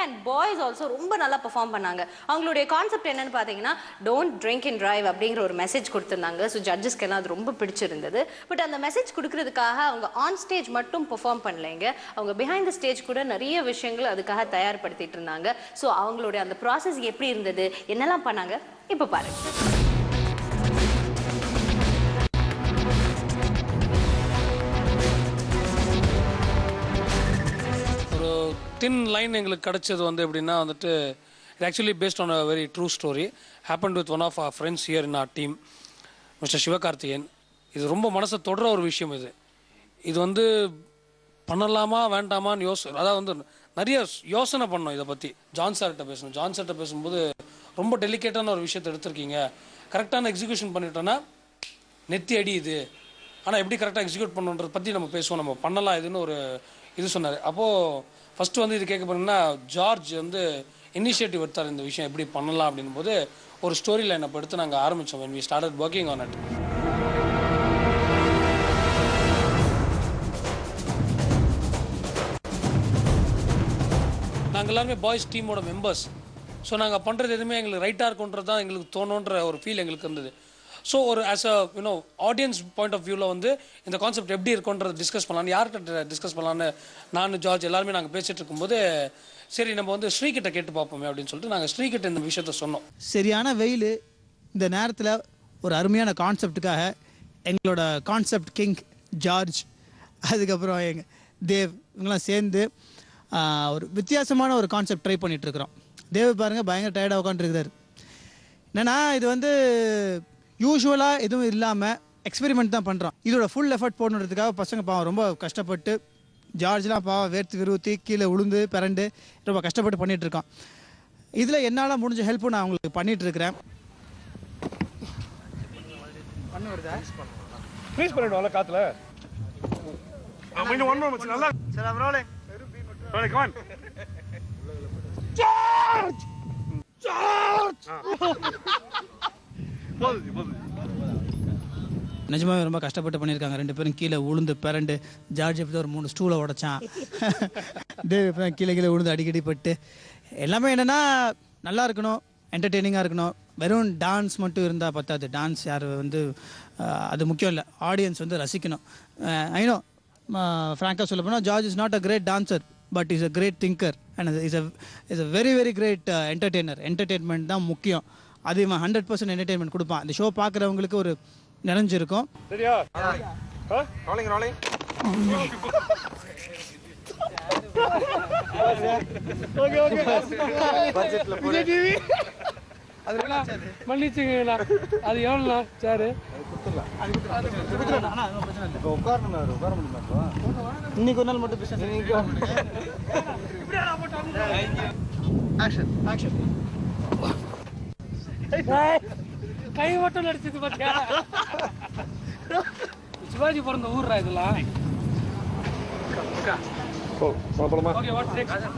And boys also ரொம்ப நல்லா perform பண்ணாங்க. அவங்களுடைய கான்செப்ட் என்னன்னு பார்த்தீங்கன்னா, டோன்ட் ட்ரிங்க் அண்ட் டிரைவ் அப்படிங்கிற ஒரு மெசேஜ் கொடுத்துருந்தாங்க. ஸோ ஜட்ஜஸ்க்கெல்லாம் அது ரொம்ப பிடிச்சிருந்தது. பட் அந்த மெசேஜ் கொடுக்கறதுக்காக அவங்க ஆன் ஸ்டேஜ் மட்டும் பெர்ஃபார்ம் பண்ணலைங்க. அவங்க பிஹைண்ட் த ஸ்டேஜ் கூட நிறைய விஷயங்கள் அதுக்காக தயார்படுத்திட்டு இருந்தாங்க. ஸோ அவங்களுடைய அந்த ப்ராசஸ் எப்படி இருந்தது, என்னெல்லாம் பண்ணாங்க, இப்போ பாருங்க. தின் லைன் எங்களுக்கு கிடைச்சது வந்து எப்படின்னா வந்துட்டு it actually based on a very true story happen with one of our friends here in our team mister Sivakarthikeyan. இது ரொம்ப மனசை தொடர ஒரு விஷயம். இது வந்து பண்ணலாமா வேண்டாமான்னு அதாவது வந்து நிறைய யோசனை பண்ணோம். இதை பற்றி ஜான் சார்கிட்ட பேசணும். ஜான் சார்கிட்ட பேசும்போது ரொம்ப டெலிகேட்டான ஒரு விஷயத்தை எடுத்திருக்கீங்க, கரெக்டான எக்ஸிக்யூஷன் பண்ணிட்டோன்னா நெத்தி அடி இது, ஆனால் எப்படி கரெக்டாக எக்ஸிக்யூட் பண்ணுன்றதை பற்றி நம்ம பேசுவோம், நம்ம பண்ணலாம் இதுன்னு ஒரு இது சொன்னார். அப்போது ஃபஸ்ட்டு வந்து இது கேட்க போனீங்கன்னா ஜார்ஜ் வந்து இனிஷியேட்டிவ் எடுத்தார் இந்த விஷயம் எப்படி பண்ணலாம் அப்படின் போது ஒரு ஸ்டோரி லைன் அப்போ எடுத்து நாங்கள் ஆரம்பித்தோம். when we started working on it. நாங்கள் எல்லாருமே பாய்ஸ் டீமோட மெம்பர்ஸ். ஸோ நாங்கள் பண்ணுறது எதுவுமே எங்களுக்கு ரைட்டாக இருக்குன்றது தான் எங்களுக்கு தோணுன்ற ஒரு ஃபீல் எங்களுக்கு இருந்தது. ஸோ ஒரு as a audience point of வியூவில் வந்து இந்த கான்செப்ட் எப்படி இருக்குன்றதை டிஸ்கஸ் பண்ணலான்னு யார்கிட்ட டிஸ்கஸ் பண்ணலான்னு நான் ஜார்ஜ் எல்லாருமே நாங்கள் பேசிகிட்டு இருக்கும்போது சரி நம்ம வந்து ஸ்ரீகிட்ட கேட்டு பார்ப்போமே அப்படின்னு சொல்லிட்டு நாங்கள் ஸ்ரீகிட்ட இந்த விஷயத்த சொன்னோம். சரியான வெயில் இந்த நேரத்தில் ஒரு அருமையான கான்செப்டுக்காக எங்களோட கான்செப்ட் கிங் ஜார்ஜ், அதுக்கப்புறம் எங்கள் தேவ் இவங்கெல்லாம் சேர்ந்து ஒரு வித்தியாசமான ஒரு கான்செப்ட் ட்ரை பண்ணிகிட்ருக்குறோம். தேவ் பாருங்கள் பயங்கர டயர்டாக உட்காந்துருக்கிறார். என்னென்னா இது வந்து யூஸ்வலாக எதுவும் இல்லாமல் எக்ஸ்பெரிமெண்ட் தான் பண்ணுறோம். இதோட ஃபுல் எஃபர்ட் போடணுன்றதுக்காக பசங்க பாவம் ரொம்ப கஷ்டப்பட்டு, ஜார்ஜ்லாம் பாவம் வேர்த்து விருத்தி கீழே உளுந்து பிறண்டு ரொம்ப கஷ்டப்பட்டு பண்ணிகிட்ருக்கோம். இதில் என்னால் முடிஞ்ச ஹெல்ப்பும் நான் அவங்களுக்கு பண்ணிகிட்ருக்கிறேன். பண்ண வருதா ப்ளீஸ் பண்ணிடுவோம்ல காற்றுல நல்லா சரி rolling rolling come on charge charge நிஜமாவே ரொம்ப கஷ்டப்பட்டு பண்ணியிருக்காங்க. 2 பேரும் கீழே உளுந்து பிறண்டு, ஜார்ஜ் எப்படி ஒரு 3 ஸ்டூலை உடைச்சான், தேவ் கீழே உளுந்து அடிக்கடி பட்டு. எல்லாமே என்னென்னா நல்லா இருக்கணும், என்டர்டெய்னிங்காக இருக்கணும். வெறும் டான்ஸ் மட்டும் இருந்தால் பத்தாது. டான்ஸ் யார் வந்து அது முக்கியம் இல்லை, ஆடியன்ஸ் வந்து ரசிக்கணும். ஐநோ ஃப்ராங்காக சொல்ல போனால் George is not a great dancer but is a great thinker and is a very very great entertainer. Entertainment தான் முக்கியம். அது 100% என்டர்டெயின்மெண்ட் கொடுப்பான். அந்த ஷோ பார்க்குறவங்களுக்கு ஒரு நிறைஞ்சிருக்கும். சரியா ரோலிங் ரோலிங் ஓகே ஓகே பட்ஜெட்ல போடு டிவி அதெல்லாம் மன்னிச்சுங்கண்ணா. அது எவ்வளோண்ணா சேரு இப்போ உட்காரணும் உட்கார முடியுமா? இன்னைக்கு ஒரு நாள் மட்டும் பிசினஸ் ஆக்ஷன் ஆக்ஷன் கை மட்டும் நடிச்சது பார்த்தியா? சிவாஜி பிறந்த ஊர்ரா இதெல்லாம். Okay what's next?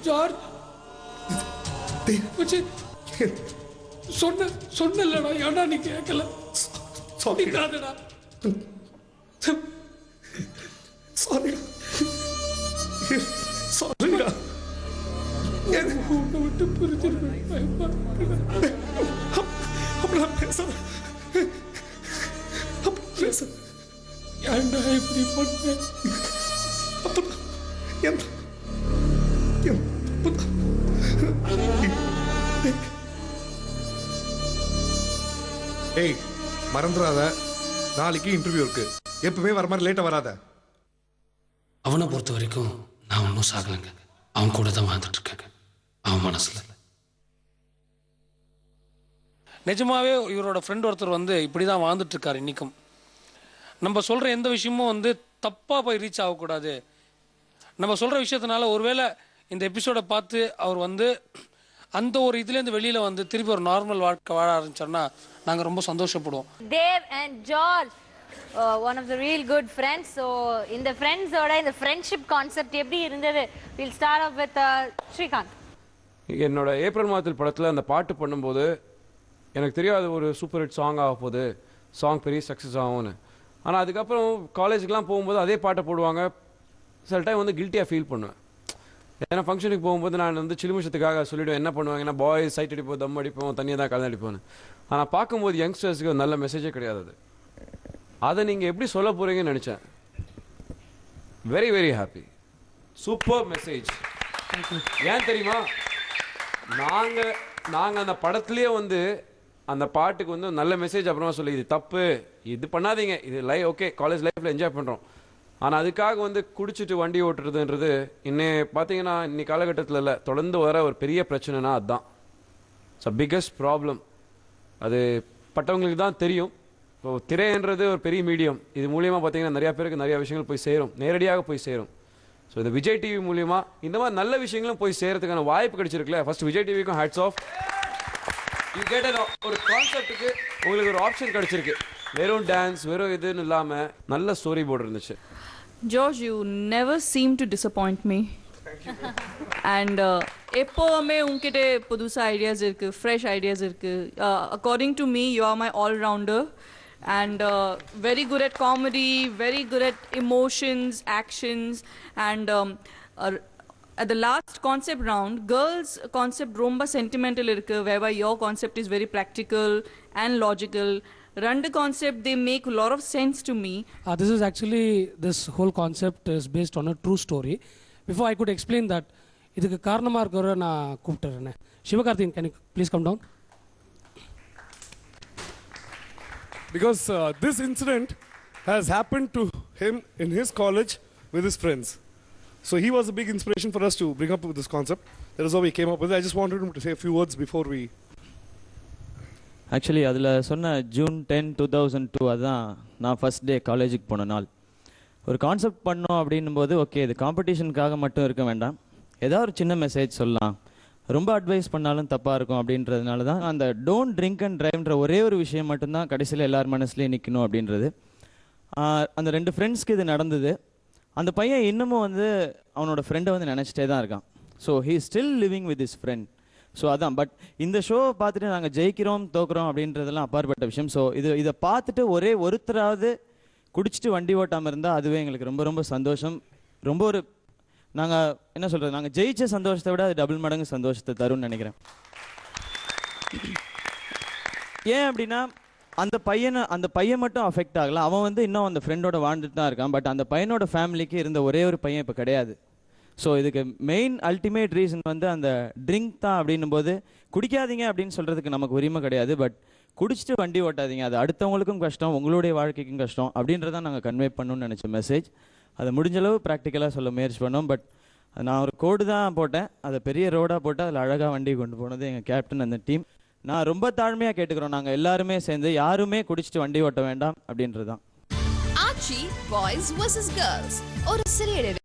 ஜார்ஜ் சொன்னலடா, ஏன்னா நீ கேட்கல. சொல்லிக்காதடா. சாரிடா சாரிடா உன்னை விட்டு பிரிச்சிருக்கேன். அப்படிலாம் பேசாத பேச ஏன்டா இப்படி பண்ணேன்? அப்பதான் என் ஏய் மறந்துடாத, நாளைக்கு இன்டர்வியூ இருக்கு. எப்பவுமே வர மாதிரி லேட்டா வராத. அவனை பொறுத்த வரைக்கும் நான் ஒன்றும் சாகலைங்க. அவன் கூட தான் வாழ்ந்துட்டு இருக்காங்க. அவன் மனசுல நிஜமாவே இவரோட ஃப்ரெண்ட் ஒருத்தர் வந்து இப்படி தான் வாழ்ந்துட்டு இருக்காரு இன்னைக்கும். நம்ம சொல்ற எந்த விஷயமும் வந்து தப்பா போய் ரீச் ஆகக்கூடாது. நம்ம சொல்ற விஷயத்தினால ஒருவேளை இந்த எபிசோடை பார்த்து அவர் வந்து அந்த ஒரு இதுலேருந்து வெளியில் வந்து திருப்பி ஒரு நார்மல் வாழ்க்கை வாழ ஆரம்பிச்சார்னா நாங்கள் ரொம்ப சந்தோஷப்படுவோம். Dave and George, one of the real good friends. So இந்த ஃப்ரெண்ட்ஸோட இந்த ஃப்ரெண்ட்ஷிப் கான்செப்ட் எப்படி இருந்தது? We'll start off with Srikanth. என்னோட ஏப்ரல் மாதத்தில் படத்தில் அந்த பாட்டு பண்ணும்போது எனக்கு தெரியாது ஒரு சூப்பர் ஹிட் சாங் ஆக போகுது, சாங் பெரிய சக்ஸஸ் ஆகும்னு. ஆனால் அதுக்கப்புறம் காலேஜுக்கெலாம் போகும்போது அதே பாட்டை போடுவாங்க. சில டைம் வந்து கில்ட்டியாக ஃபீல் பண்ணுவேன். ஏன்னா ஃபங்க்ஷனுக்கு போகும்போது நான் வந்து சிலுமிஷத்துக்காக சொல்லிவிடுவேன் என்ன பண்ணுவாங்கன்னா பாய்ஸ் சைட் அடிப்போம், தம் அடிப்போம், தண்ணியை தான் கலந்து அடிப்போன்னு. ஆனால் பார்க்கும்போது யங்ஸ்டர்ஸுக்கு நல்ல மெசேஜே கிடையாது. அதை நீங்கள் எப்படி சொல்ல போகிறீங்கன்னு நினச்சேன். Very very happy, super message. ஏன் தெரியுமா, நாங்கள் அந்த படத்துலேயே வந்து அந்த பாட்டுக்கு வந்து நல்ல மெசேஜ் அப்புறமா சொல்லி இது தப்பு, இது பண்ணாதீங்க, இது ஓகே காலேஜ் லைஃப்பில் என்ஜாய் பண்ணுறோம். ஆனால் அதுக்காக வந்து குடிச்சிட்டு வண்டி ஓட்டுறதுன்றது பார்த்தீங்கன்னா இன்னைக்கு காலகட்டத்தில் இல்லை, தொடர்ந்து வர ஒரு பெரிய பிரச்சனைனா அதுதான். It's a biggest problem. அது பட்டவங்களுக்கு தான் தெரியும். இப்போ திரைன்றது ஒரு பெரிய மீடியம். இது மூலியமாக பார்த்தீங்கன்னா நிறையா பேருக்கு நிறையா விஷயங்கள் போய் சேரும், நேரடியாக போய் சேரும். ஸோ இந்த விஜய் டிவி மூலியமா இந்த மாதிரி நல்ல விஷயங்களும் போய் சேரத்துக்கான வாய்ப்பு கிடைச்சிருக்குல்ல. ஃபர்ஸ்ட் விஜய் டிவிக்கும் ஹேட்ஸ் ஆஃப். யூ கெட் ஒரு கான்செப்டுக்கு உங்களுக்கு ஒரு ஆப்ஷன் கிடைச்சிருக்கு. வெறும் டான்ஸ் வெறும் இதுன்னு இல்லாமல் நல்ல ஸ்டோரி போர்டு இருந்துச்சு. George, you never seem to disappoint me. And எப்போவுமே உங்ககிட்ட புதுசா ஐடியாஸ் இருக்கு, ஃப்ரெஷ் ஐடியாஸ் இருக்கு. According to me, you are my all-rounder. And very good at comedy, very good at emotions, actions, and at the last concept round, girls concept romba sentimental irukku, whereby your concept is very practical and logical. Rendu concept they make a lot of sense to me. This whole concept is based on a true story. Before I could explain that, idukku காரணமா இருக்கற நான் கூப்பிட்டறேன். Sivakarthikeyan, can you please come down? Because this incident has happened to him in his college with his friends. So he was a big inspiration for us to bring up with this concept. That is how we came up with it. I just wanted him to say a few words before we... Actually, அதில் சொன்ன June 10, 2002 அதுதான் நான் first day காலேஜுக்கு போன நாள். ஒரு concept பண்ணோம் அப்படின்னும் போது ஓகே இது காம்படிஷனுக்காக மட்டும் இருக்க வேண்டாம், ஏதாவது ஒரு சின்ன மெசேஜ் சொல்லலாம், ரொம்ப அட்வைஸ் பண்ணாலும் தப்பாக இருக்கும் அப்படின்றதுனால தான் அந்த டோன்ட் ட்ரிங்க் அண்ட் ட்ரைவ்ன்ற ஒரே ஒரு விஷயம் மட்டும்தான் கடைசியில் எல்லார் மனசுலேயும் நிற்கணும் அப்படின்றது. அந்த 2 ஃப்ரெண்ட்ஸ்க்கு இது நடந்தது. அந்த பையன் இன்னமும் வந்து அவனோட ஃப்ரெண்டை வந்து நினச்சிட்டே தான் இருக்கான். So he still living with his friend. So அதான். பட் இந்த ஷோவை பார்த்துட்டு நாங்கள் ஜெயிக்கிறோம் தோக்குறோம் அப்படின்றதெல்லாம் அப்பாற்பட்ட விஷயம். ஸோ இதை பார்த்துட்டு ஒருத்தராவது குடிச்சிட்டு வண்டி ஓட்டாமல் இருந்தால் அதுவே எங்களுக்கு ரொம்ப ரொம்ப சந்தோஷம். ரொம்ப ஒரு நாங்கள் என்ன சொல்கிறது, நாங்கள் ஜெயிச்ச சந்தோஷத்தை விட அது டபுள் மடங்கு சந்தோஷத்தை தரும்னு நினைக்கிறேன். ஏன் அப்படின்னா அந்த பையன் மட்டும் அஃபெக்ட் ஆகல, அவன் வந்து இன்னும் அந்த ஃப்ரெண்டோட வாழ்ந்துட்டு தான் இருக்கான். பட் அந்த பையனோட ஃபேமிலிக்கு இருந்த ஒரே ஒரு பையன் இப்போ கிடையாது. ஸோ இதுக்கு மெயின் அல்டிமேட் ரீசன் வந்து அந்த ட்ரிங்க் தான். அப்படின்னும் போது குடிக்காதீங்க அப்படின்னு சொல்கிறதுக்கு நமக்கு உரிமை கிடையாது. பட் குடிச்சிட்டு வண்டி ஓட்டாதீங்க, அது அடுத்தவங்களுக்கும் கஷ்டம், உங்களுடைய வாழ்க்கைக்கும் கஷ்டம் அப்படின்றதான் நாங்கள் கன்வே பண்ணணும்னு நினச்ச மெசேஜ். அதை முடிஞ்சளவு ப்ராக்டிக்கலாக சொல்ல முயற்சி பண்ணோம். பட் நான் ஒரு கோடு தான் போட்டேன், அதை பெரிய ரோடாக போட்டு அதில் அழகாக வண்டி கொண்டு போனது எங்கள் கேப்டன் அந்த டீம். நான் ரொம்ப தாழ்மையாக கேட்டுக்கிறோம், நாங்கள் எல்லாருமே சேர்ந்து யாருமே குடிச்சிட்டு வண்டி ஓட்ட வேண்டாம் அப்படின்றது தான். ஆச்சி பாய்ஸ் vs girls ஒரு சிறிய